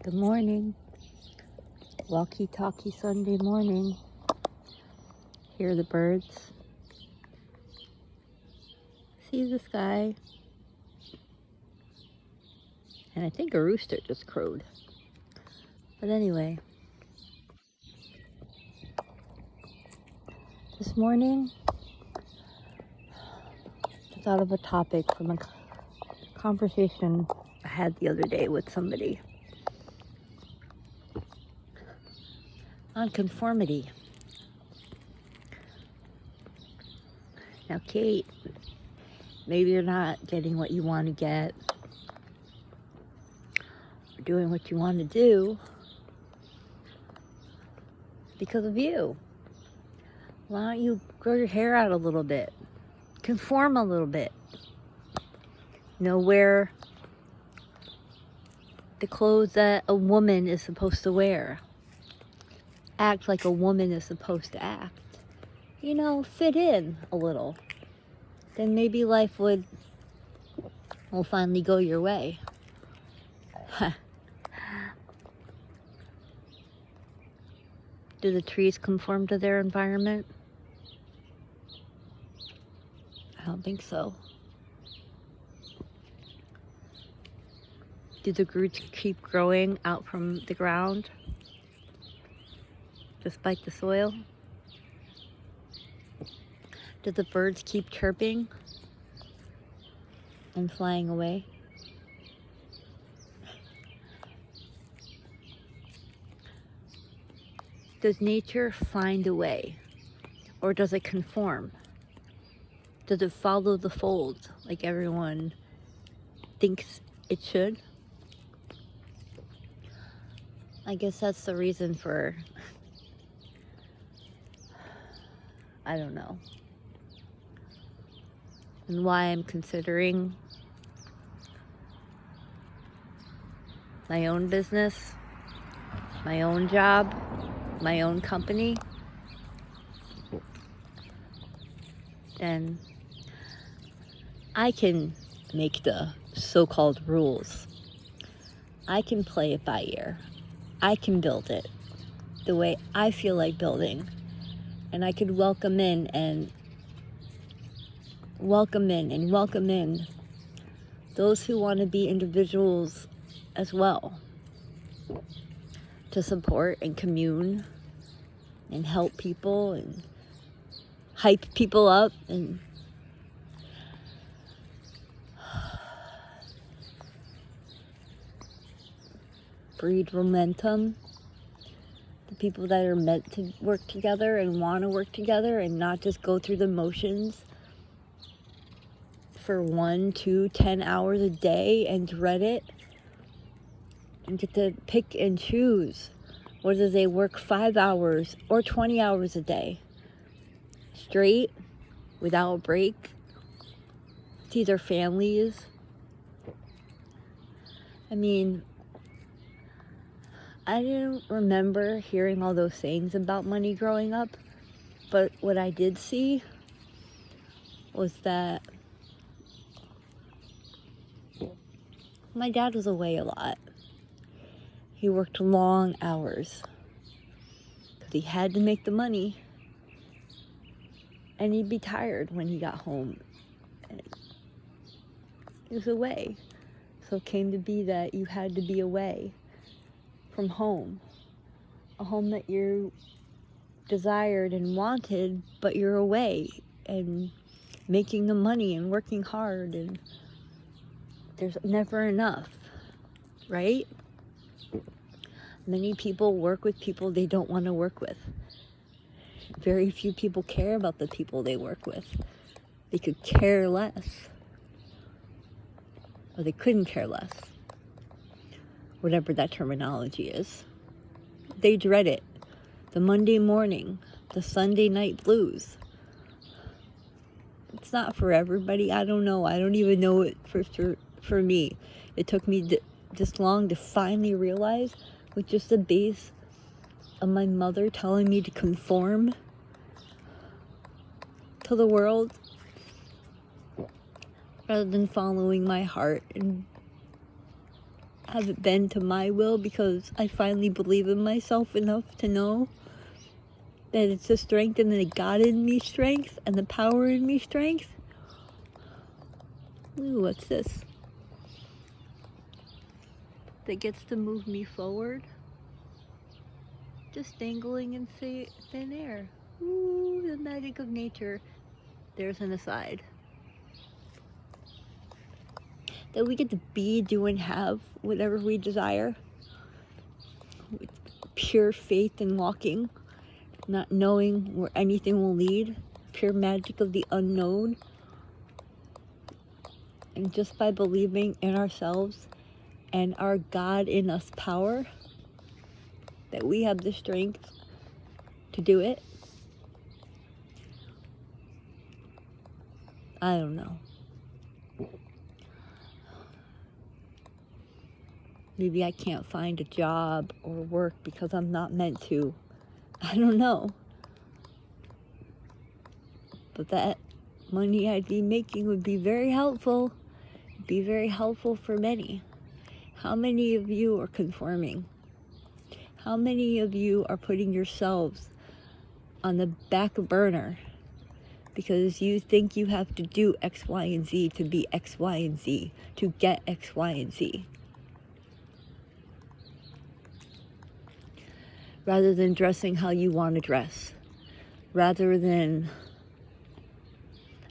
Good morning. Walkie Talkie Sunday morning. Hear the birds. See the sky. And I think a rooster just crowed. But anyway, this morning I thought of a topic from a conversation I had the other day with somebody on conformity. Now, Kate, maybe you're not getting what you want to get or doing what you want to do because of you. Why don't you grow your hair out a little bit? Conform a little bit. Wear the clothes that a woman is supposed to wear. Act like a woman is supposed to act. Fit in a little. Then maybe life will finally go your way. Do the trees conform to their environment? I don't think so. Do the roots keep growing out from the ground despite the soil? Do the birds keep chirping and flying away? Does nature find a way, or does it conform? Does it follow the fold like everyone thinks it should? I guess that's the reason for, I don't know, and why I'm considering my own business, my own job, my own company. And I can make the so-called rules. I can play it by ear. I can build it the way I feel like building. And I could welcome in those who want to be individuals as well, to support and commune and help people and hype people up and breed momentum. The people that are meant to work together and want to work together and not just go through the motions for 1, 2, 10 hours a day and dread it and get to pick and choose whether they work 5 hours or 20 hours a day straight without a break, see their families. I didn't remember hearing all those sayings about money growing up, but what I did see was that my dad was away a lot. He worked long hours because he had to make the money, and he'd be tired when he got home. And he was away. So it came to be that you had to be away from home, a home that you desired and wanted, but you're away and making the money and working hard, and there's never enough, right? Many people work with people they don't want to work with. Very few people care about the people they work with. They could care less, or they couldn't care less, whatever that terminology is. They dread it. The Monday morning, the Sunday night blues. It's not for everybody. I don't know. I don't even know it for me. It took me this long to finally realize, with just the base of my mother telling me to conform to the world rather than following my heart and haven't been to my will, because I finally believe in myself enough to know that it's the strength and the God in me strength and the power in me strength. Ooh, what's this? That gets to move me forward. Just dangling in thin air. Ooh, the magic of nature. There's an aside. That we get to be, do, and have whatever we desire. With pure faith in walking. Not knowing where anything will lead. Pure magic of the unknown. And just by believing in ourselves and our God in us power, that we have the strength to do it. I don't know. Maybe I can't find a job or work because I'm not meant to. I don't know. But that money I'd be making would be very helpful. Be very helpful for many. How many of you are conforming? How many of you are putting yourselves on the back burner because you think you have to do X, Y, and Z to be X, Y, and Z, to get X, Y, and Z? Rather than dressing how you want to dress. Rather than,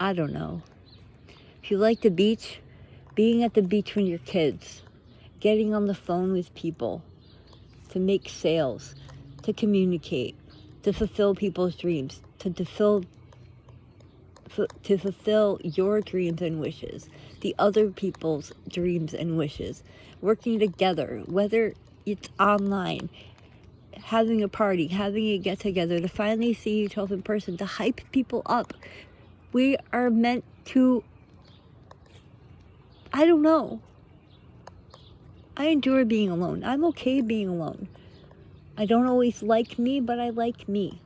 I don't know. If you like the beach, being at the beach when you're kids. Getting on the phone with people. To make sales. To communicate. To fulfill people's dreams. To fulfill your dreams and wishes. The other people's dreams and wishes. Working together. Whether it's online. Having a party, having a get-together, to finally see each other in person, to hype people up. We are meant to, I don't know. I endure being alone. I'm okay being alone. I don't always like me, but I like me.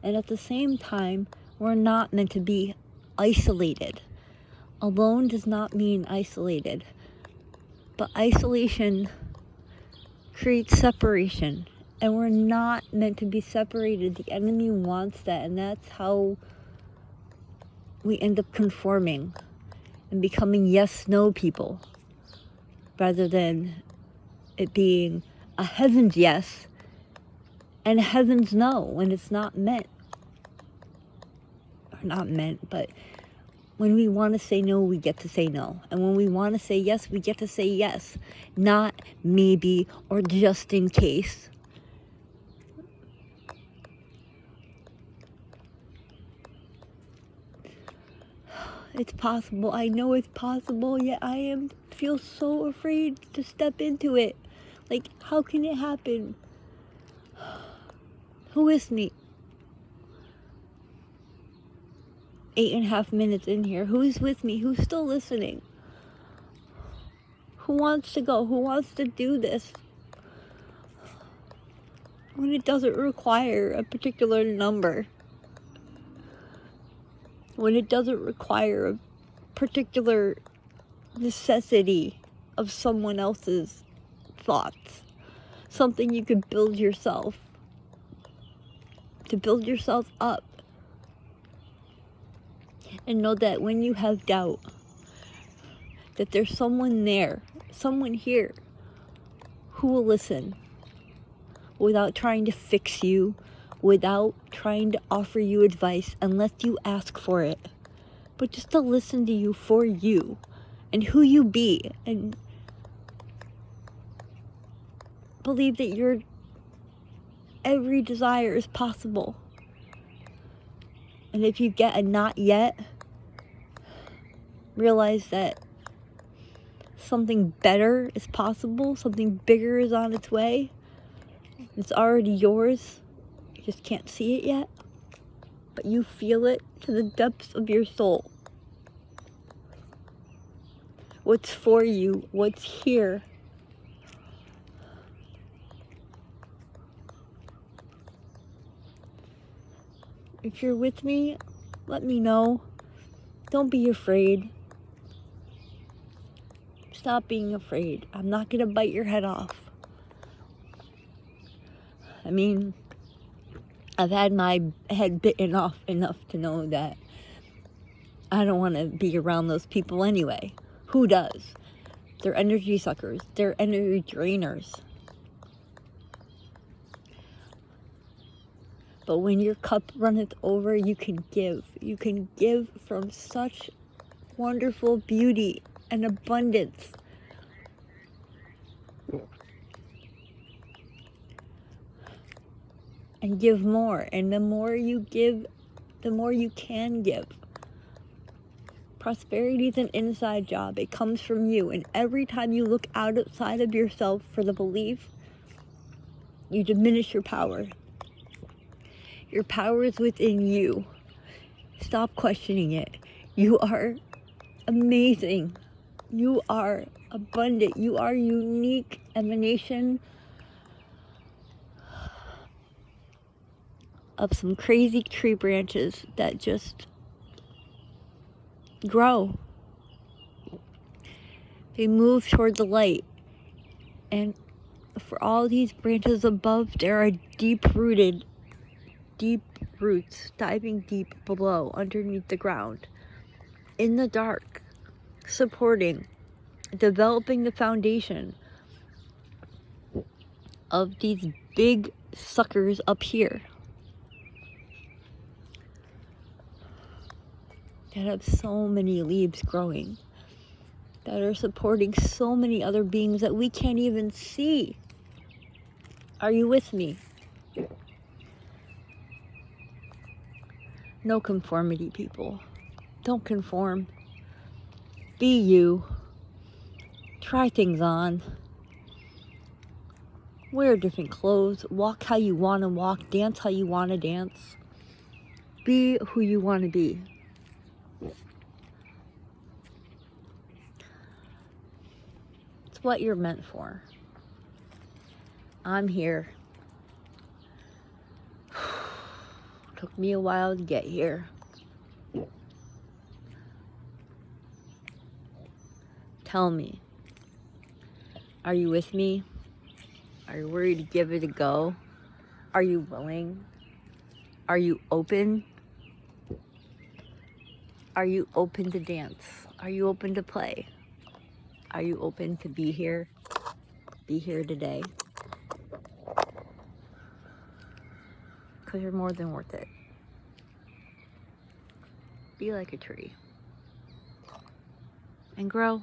And at the same time, we're not meant to be isolated. Alone does not mean isolated. But isolation creates separation. And we're not meant to be separated. The enemy wants that, and that's how we end up conforming and becoming yes-no people, rather than it being a heaven's yes and a heaven's no when it's not meant. Or not meant, but when we want to say no, we get to say no. And when we want to say yes, we get to say yes. Not maybe or just in case. It's possible. I know it's possible, yet I feel so afraid to step into it. Like, how can it happen? Who is me? 8.5 minutes in here. Who's with me? Who's still listening? Who wants to go? Who wants to do this? When it doesn't require a particular number. When it doesn't require a particular necessity of someone else's thoughts. Something you could build yourself. To build yourself up. And know that when you have doubt, that there's someone there, someone here, who will listen. Without trying to fix you. Without trying to offer you advice unless you ask for it. But just to listen to you for you and who you be, and believe that your every desire is possible. And if you get a not yet, realize that something better is possible, something bigger is on its way. It's already yours. Just can't see it yet, but you feel it to the depths of your soul. What's for you, what's here. If you're with me, let me know. Don't be afraid. Stop being afraid. I'm not going to bite your head off. I mean, I've had my head bitten off enough to know that I don't want to be around those people anyway. Who does? They're energy suckers. They're energy drainers. But when your cup runneth over, you can give. You can give from such wonderful beauty and abundance. And give more. And the more you give, the more you can give. Prosperity is an inside job. It comes from you. And every time you look outside of yourself for the belief, you diminish your power. Your power is within you. Stop questioning it. You are amazing. You are abundant. You are a unique emanation of some crazy tree branches that just grow. They move toward the light. And for all these branches above, there are deep-rooted, deep roots diving deep below, underneath the ground, in the dark, supporting, developing the foundation of these big suckers up here that have so many leaves growing, that are supporting so many other beings that we can't even see. Are you with me? No conformity, people. Don't conform. Be you. Try things on. Wear different clothes. Walk how you want to walk. Dance how you want to dance. Be who you want to be. It's what you're meant for. I'm here. Took me a while to get here. Tell me, are you with me? Are you ready to give it a go? Are you willing? Are you open? Are you open to dance? Are you open to play? Are you open to be here? Be here today. Because you're more than worth it. Be like a tree. And grow.